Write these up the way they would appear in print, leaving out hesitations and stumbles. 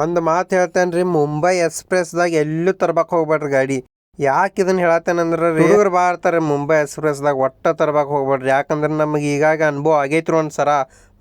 ಒಂದು ಮಾತು ಹೇಳ್ತೇನೆ ರೀ, ಮುಂಬೈ ಎಕ್ಸ್ಪ್ರೆಸ್ದಾಗ ಎಲ್ಲೂ ತರ್ಬೇಕು ಹೋಗ್ಬೇಡ್ರಿ ಗಾಡಿ. ಯಾಕೆ ಇದನ್ನು ಹೇಳತ್ತೇನಂದ್ರೆ ಹುಡುಗರು ಬಾ ಇರ್ತಾರೆ ಮುಂಬೈ ಎಕ್ಸ್ಪ್ರೆಸ್ದಾಗ, ಒಟ್ಟ ತರ್ಬೇಕು ಹೋಗ್ಬೇಡ್ರಿ. ಯಾಕಂದ್ರೆ ನಮಗೆ ಈಗಾಗ ಅನುಭವ ಆಗೈತ್ರಿ ಒಂದು ಸರ.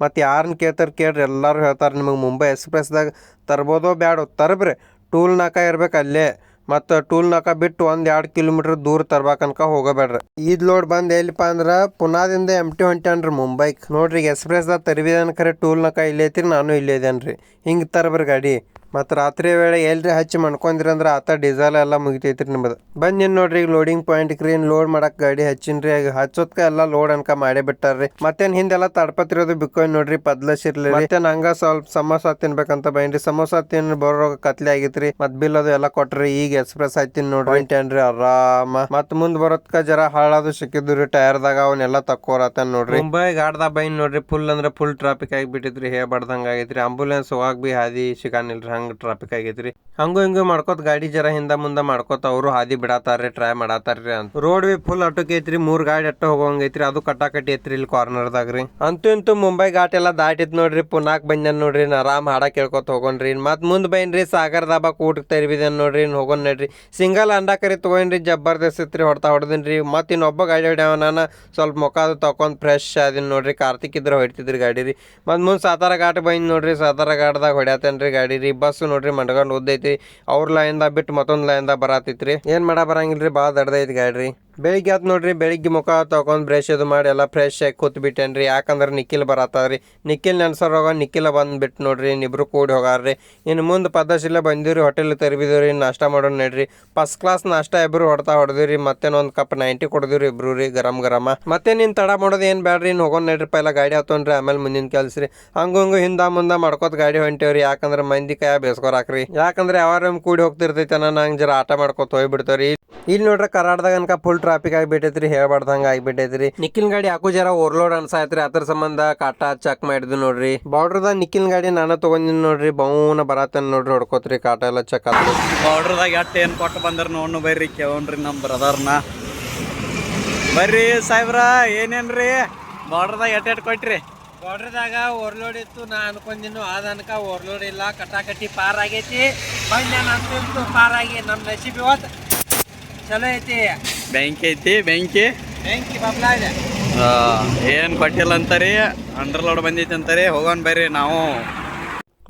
ಮತ್ತು ಯಾರನ್ನ ಕೇಳ್ತಾರೆ ಕೇಳ್ರಿ, ಎಲ್ಲರೂ ಹೇಳ್ತಾರೆ ನಿಮಗೆ ಮುಂಬೈ ಎಕ್ಸ್ಪ್ರೆಸ್ದಾಗ ತರ್ಬೋದೋ ಬ್ಯಾಡೋ ತರ್ಬ್ರಿ. ಟೂಲ್ ನಾಕ ಇರ್ಬೇಕು ಅಲ್ಲೇ. ಮತ್ತು ಟೂಲ್ ನಾಕ ಬಿಟ್ಟು 1-2 ಕಿಲೋಮೀಟ್ರ್ ದೂರ ತರ್ಬೇಕನ್ಕ ಹೋಗಬೇಡ್ರಿ. ಈದ್ ಲೋಡ್ ಬಂದು ಎಲ್ಲಿಪ್ಪ ಅಂದ್ರೆ ಪುನಾದಿಂದ MT ಹೊಂಟ್ಯಾನ್ರಿ ಮುಂಬೈಕ್. ನೋಡ್ರಿ ಎಕ್ಸ್ಪ್ರೆಸ್ದಾಗ ತರ್ಬಿದೇನು ಖರೆ, ಟೂಲ್ ನಾಕ ಇಲ್ಲೇ ಐತ್ರಿ, ನಾನು ಇಲ್ಲೇ ಇದೇನ್ರಿ. ಹಿಂಗೆ ತರ್ಬ್ರಿ ಗಾಡಿ. ಮತ್ತು ರಾತ್ರಿ ವೇಳೆ ಎಲ್ರಿ ಹಚ್ಚಿ ಮಾಡ್ಕೊಂಡ್ರಿ ಅಂದ್ರೆ ಆತ ಡೀಸೆಲ್ ಎಲ್ಲ ಮುಗಿತೈತ್ರಿ ನಿಮ್ಮದು. ಬಂದು ನೋಡ್ರಿ ಈಗ ಲೋಡಿಂಗ್ ಪಾಯಿಂಟ್ ಕ್ರೀನ್ ಲೋಡ್ ಮಾಡಕ್ಕೆ ಗಾಡಿ ಹಚ್ಚಿನ್ರಿ. ಈಗ ಹಚ್ಚೋದ್ಕ ಎಲ್ಲ ಲೋಡ್ ಅನ್ಕ ಮಾಡೇ ಬಿಟ್ಟಾರ್ರಿ. ಮತ್ತೇನು ಹಿಂದೆಲ್ಲ ತಡಪತ್ತಿರೋದು ಬಿಕ್ಕೋಯ್ ನೋಡ್ರಿ ಪದ್ಲಸಿರ್ಲಿ. ಮತ್ತೇನು ಹಂಗ ಸ್ವಲ್ಪ ಸಮೋಸ ತಿನ್ಬೇಕಂತ ಬೈನ್ರಿ. ಸಮೋಸ ತಿನ್ ಬರೋ ಕತ್ಲೆ ಆಗಿತ್ರಿ. ಮತ್ ಬಿಲ್ ಅದು ಎಲ್ಲ ಕೊಟ್ರಿ. ಈಗ ಎಕ್ಸ್ಪ್ರೆಸ್ ಆಯ್ತಿನ್ ನೋಡ್ರಿ ಏನ್ರಿ ಆರಾಮ. ಮತ್ ಮುಂದ್ ಬರೋದ್ಕ ಜರ ಹಾಳದು ಸಿಕ್ಕಿದ್ರಿ ಟೈರ್ದಾಗ, ಅವನ್ನೆಲ್ಲ ತಕ್ಕೋರತ್ತ ನೋಡ್ರಿ. ಮುಂಬೈ ಗಾಡ್ದಾಗ ಬೈನ್ ನೋಡ್ರಿ, ಫುಲ್ ಅಂದ್ರೆ ಫುಲ್ ಟ್ರಾಫಿಕ್ ಆಗಿಬಿಟ್ಟಿದ್ರಿ. ಹೇಳ್ಬಾರ್ದಂಗ ಆಗೈತ್ರಿ. ಆಂಬುಲೆನ್ಸ್ ಹೋಗಾಕ್ ಬಿ ಹಾದಿ ಸಿಗಾನಿಲ್ರಿ, ಹಂಗ ಟ್ರಾಫಿಕ್ ಆಗೈತ್ರಿ. ಹಂಗೂ ಹಿಂಗೂ ಮಾಡ್ಕೋತ ಗಾಡಿ ಜರ ಹಿಂದ ಮುಂದ ಮಾಡ್ಕೋತ ಅವರು ಹಾದಿ ಬಿಡತಾರ್ರಿ, ಟ್ರೈ ಮಾಡತಾರ್ರಿ. ಅಂತ ರೋಡ್ ಬಿ ಫುಲ್ ಅಟುಕೈತ್ರಿ. 3 ಗಾಡಿ ಅಟ್ಟ ಹೋಗಂಗೈತ್ರಿ. ಅದು ಕಟ್ಟಾಕಟ್ಟಿ ಐತ್ರಿ ಇಲ್ಲಿ ಕಾರ್ನರ್ದಾಗ್ರಿ. ಅಂತೂ ಇಂತೂ ಮುಂಬೈ ಘಾಟ್ ಎಲ್ಲ ದಾಟಿತ್ ನೋಡ್ರಿ. ಪುನಾಕ್ ಬಂದ್ಯಾನ ನೋಡ್ರಿ. ಆರಾಮ್ ಹಾಡ ಕೇಳ್ಕೊತ ಹೋಗೋಣ್ರಿ. ಮತ್ ಮುಂದ್ ಬೈನ್ರಿ ಸಾಗರ್ ದಾಬಾ ಊಟಕ್ಕೆ ತರಿಬಿದೇನ್ ನೋಡ್ರಿ. ಹೋಗೋನ್ ನಡ್ರಿ. ಸಿಂಗಲ್ ಅಂಡಾ ಕರಿ ತಗೊಂಡ್ರಿ, ಜಬರ್ದಸ್ತ್ ಇತ್ರಿ. ಹೊಡ್ದಿನ್ರಿ. ಮತ್ ಇನ್ನೊಬ್ಬ ಗಾಡಿ ಹೊಡ್ಯಾವ. ನಾನು ಸ್ವಲ್ಪ ಮುಖ ಅದು ತಕೊಂಡ್ ಫ್ರೆಶ್ ಆದಿನ್ ನೋಡ್ರಿ. ಕಾರ್ತಿಕ್ ಇದ್ರ ಹೊಡಿತಿದ್ರಿ ಗಾಡಿ ರೀ. ಮತ್ ಮುಂದ್ ಸಾತಾರ ಘಾಟ್ ಬೈನ್ ನೋಡ್ರಿ. ಸಾತಾರ ಘಾಟ್ದಾಗ ಹೊಡ್ಯಾತೇನ್ರಿ ಗಾಡಿ ರೀ. ಬಸ್ ನೋಡ್ರಿ ಮಂಡ್ಕೊಂಡ್ ಓದೈತಿ. ಅವ್ರ ಲೈನ್ದಾಗ ಬಿಟ್ಟು ಮತ್ತೊಂದ್ ಲೈನ್ದಾಗ ಬರತೈತ್ರಿ. ಏನ್ ಬರಂಗಿಲ್ರಿ, ಭಾಳ ದಡ್ದೈತಿ ಗಾಡಿ. ಬೆಳಿಗ್ಗೆ ಆತ್ ನೋಡ್ರಿ. ಬೆಳಿಗ್ಗೆ ಮುಖ ತಕೊಂಡ್ ಬ್ರಷ್ ಅದು ಮಾಡಿ ಎಲ್ಲ ಫ್ರೆಶ್ ಆಗಿ ಕೂತ್ ಬಿಟ್ಟೇನ್ರಿ. ಯಾಕಂದ್ರೆ ನಿಖಿಲ್ ಬರತ್ತಾರ್ರಿ. ನಿಖಿಲ್ ನೆನ್ಸೋರ್ ಹೋಗ ನಿಖಿಲ ಬಂದ್ಬಿಟ್ಟು ನೋಡ್ರಿ. ಇಬ್ರು ಕೂಡಿ ಹೋಗಾರ್ರಿ. ಇನ್ನು ಮುಂದೆ ಪದ್ದಶಿಲೆ ಬಂದಿವ್ರಿ. ಹೋಟೆಲ್ ತರಿಬಿದವ್ರಿ. ನಾಷ್ಟ ಮಾಡೋಣ ನಡ್ರಿ. ಫಸ್ಟ್ ಕ್ಲಾಸ್ ನಾಷ್ಟ ಇಬ್ರು ಹೊಡ್ದಿವ್ರಿ. ಮತ್ತೇನೊಂದ್ ಕಪ್ 90 ಕೊಡ್ದಿವ್ರಿ ಇಬ್ರು ರೀ, ಗರಂ ಗರಮ. ಮತ್ತೆ ನೀನ್ ತಡ ಮಾಡೋದು ಏನ್ ಬ್ಯಾಡ್ರಿ, ಹೋಗೋನ್ ನಡ್ರಿ. ಪೈಲ ಗಾಡಿ ಹತ್ತೋನ್ರಿ, ಆಮೇಲೆ ಮುಂದಿನ ಕೆಲ್ಸ್ರಿ. ಹಂಗೂ ಹಿಂದ ಮುಂದ ಮಾಡ್ಕೋತ ಗಾಡಿ ಹೊಂಟೇವ್ರಿ. ಯಾಕಂದ್ರೆ ಮಂದಿ ಕೈ ಬೇಸ್ಕೊರಾಕ್ರಿ. ಯಾಕಂದ್ರೆ ಯಾವಾರ ಕೂಡಿ ಹೋಗ್ತಿರ್ತೈತೆ ನಂಗೆ ಜರ ಆಟ ಮಾಡ್ಕೋತ ಹೋಗ್ಬಿಡ್ತಾವ್ರಿ. ಇಲ್ಲಿ ನೋಡ್ರಿ ಕರಾಡ್ದಾಗ ಅನ್ಕ ಫುಲ್ ಟ್ರಾಫಿಕ್ ಆಗಿಬಿಟ್ಟೈತ್ರಿ. ಹೇಳ್ಬಾರ್ದಂಗ ಆಗಿಬಿಟ್ಟೈತ್ರಿ. ನಿಖಿಲ್ ಗಾಡಿ ಯಾಕೋ ಜರ ಓವರ್ಲೋಡ್ ಅನ್ಸಾಯ್ತ್ರಿ. ಅದ್ರ ಸಂಬಂಧ ಕಾಟಾ ಚೆಕ್ ಮಾಡಿದ್ವಿ ನೋಡ್ರಿ. ಬಾರ್ಡರ್ದಾಗ ನಿಖಿಲ್ ಗಾಡಿ ನಾನು ತಗೊಂಡಿನಿ ನೋಡ್ರಿ. ಬೌನ ಬರತ್ತೇನ್ ನೋಡ್ರಿ. ಹೊಡ್ಕೋತ್ರಿ ಕಾಟ ಎಲ್ಲ ಚೆಕ್ ಆದ್ರಿ. ಬಾರ್ಡರ್ದಾಗ ಎಟ್ಟು ಏನು ಕೊಟ್ಟು ಬಂದ್ರ ನೋಡ್ನು ಬರ್ರಿ, ಕೇಳೋಣ್ರಿ ನಮ್ಮ ಬ್ರದರ್ನ. ಬರ್ರಿ ಸಾಹೇಬ್ರ, ಏನೇನ್ರಿ ಬಾರ್ಡರ್ದಾಗ ಎಟ್ಟು ಕೊಟ್ರಿ? ಬಾರ್ಡರ್ದಾಗ ಓವರ್ಲೋಡ್ ಇತ್ತು. ನಾ ಅನ್ಕೊಂಡಿನು ಅದನ್ಕ ಓವರ್ಲೋಡ್ ಇಲ್ಲ, ಕಟಾಕಟಿ ಪಾರ್ ಆಗೈತಿ. ಬಂದು ಪಾರ್ ಆಗಿ ನಮ್ಮ ನಸೀಬ್ ಇವತ್ತು ಚಲೋ ಐತಿ. ಬೆಂಕಿ ಐತಿ, ಬೆಂಕಿ ಬಬ್ಲಾ ಇದೆ. ಏನು ಕೊಟ್ಟಿಲ್ಲ ಅಂತಾರಿ, ಅಂಡರ್ ಲೋಡ್ ಬಂದೈತಿ ಅಂತಾರಿ. ಹೋಗೋಣ ಬರ್ರಿ ನಾವು.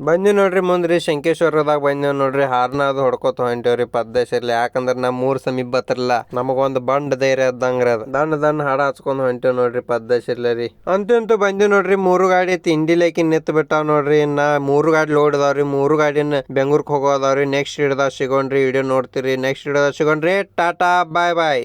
ಬಂದಿ ನೋಡ್ರಿ ಮುಂದ್ರಿ ಶಂಕೇಶ್ವರದಾಗ ಬಂದೇವ್ ನೋಡ್ರಿ. ಹಾರ್ನ ಅದು ಹೊಡ್ಕೋತ ಹೊಂಟೇವ್ರಿ ಪದ್ದೇಶರ್ಲಿ. ಯಾಕಂದ್ರೆ ನಮ್ ಮೂರ್ ಸಮೀಪ ಬತ್ರಲ್ಲ, ನಮಗೊಂದು ಬಂಡ್ ಧೈರ್ಯ ಇದ್ದಂಗ್ರಿ. ಅದ ದಣ್ಣ ಹಾಡ ಹಚ್ಕೊಂಡ್ ಹೊಂಟೇವ್ ನೋಡ್ರಿ ಪದ್ದೇಶರ್ಲಿ ರೀ. ಅಂತೂ ಬಂದಿ ನೋಡ್ರಿ. 3 ಗಾಡಿ ತಿಂಡಿಲೇಕಿ ನಿಂತ್ ಬಿಟ್ಟಾವ್ ನೋಡ್ರಿ. ಇನ್ನ 3 ಗಾಡಿ ಲೋಡ್ ಅದಾವ್ರಿ. 3 ಗಾಡಿನ ಬೆಂಗ್ಳೂರ್ಕ್ ಹೋಗೋದಾವ್ರಿ. ನೆಕ್ಸ್ಟ್ ಹಿಡ್ದಾಗ ಸಿಗೋಣ್ರಿ. ವಿಡಿಯೋ ನೋಡ್ತೀರಿ. ನೆಕ್ಸ್ಟ್ ಹಿಡ್ದಾಗ ಸಿಗೋಣ್ರಿ. ಟಾಟಾ ಬಾಯ್ ಬಾಯ್.